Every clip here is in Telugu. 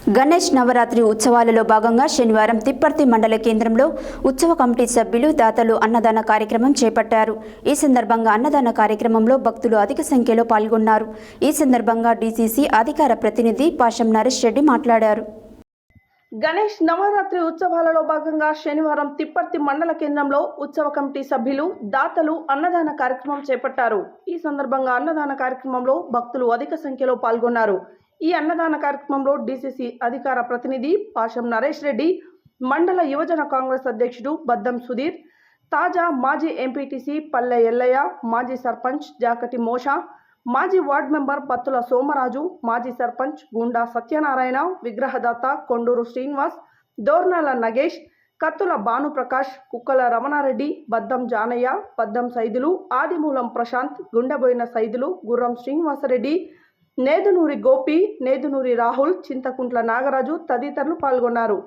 గణేష్ నవరాత్రి ఉత్సవాలలో భాగంగా శనివారం తిప్పర్తి మండల కేంద్రంలో ఉత్సవ కమిటీ సభ్యులు దాతలు అన్నదాన కార్యక్రమం చేపట్టారు. ఈ సందర్భంగా అన్నదాన కార్యక్రమంలో భక్తులు అధిక సంఖ్యలో పాల్గొన్నారు. ఈ సందర్భంగా డీసీసీ అధికార ప్రతినిధి పాషం నరేష్ రెడ్డి మాట్లాడారు. గణేష్ నవరాత్రి ఉత్సవాలలో భాగంగా శనివారం తిప్పర్తి మండల కేంద్రంలో ఉత్సవ కమిటీ సభ్యులు దాతలు అన్నదాన కార్యక్రమం చేపట్టారు. ఈ సందర్భంగా అన్నదాన కార్యక్రమంలో భక్తులు అధిక సంఖ్యలో పాల్గొన్నారు. ఈ అన్నదాన కార్యక్రమంలో డీసీసీ అధికార ప్రతినిధి పాషం నరేష్ రెడ్డి, మండల యువజన కాంగ్రెస్ అధ్యక్షుడు బద్దం సుధీర్, తాజా మాజీ ఎంపీటీసీ పల్లె ఎల్లయ్య, మాజీ సర్పంచ్ జాకటి మోషా, మాజీ వార్డు మెంబర్ పత్తుల సోమరాజు, మాజీ సర్పంచ్ గుండా సత్యనారాయణ, విగ్రహదాత కొండూరు శ్రీనివాస్, దోర్నాల నగేష్, కత్తుల భానుప్రకాష్, కుక్కల రమణారెడ్డి, బద్దం జానయ్య, బద్దం సైదులు, ఆదిమూలం ప్రశాంత్, గుండెబోయిన సైదులు, గుర్రం శ్రీనివాసరెడ్డి, నేదునూరి గోపి, నేదునూరి రాహుల్, చింతకుంట్ల నాగరాజు తదితరులు పాల్గొన్నారు.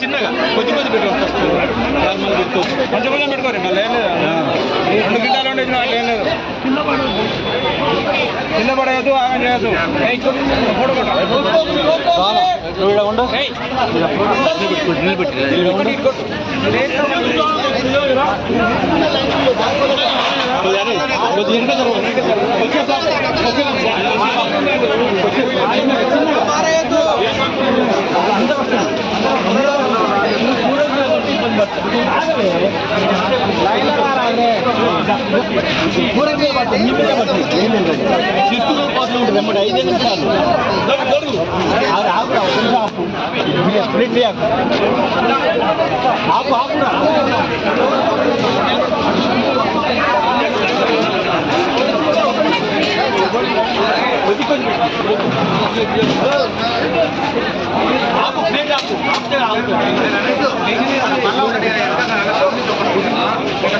చిన్నగా కొద్ది కొద్ది పెట్టుకో కొంచెం కొంచెం పెట్టుకోరు మళ్ళీ ఏం లేదు 2 గింటాలు ఉండేది నాకు ఏం లేదు కింద పడేయద్దు ఆగం చేయద్దు ఒక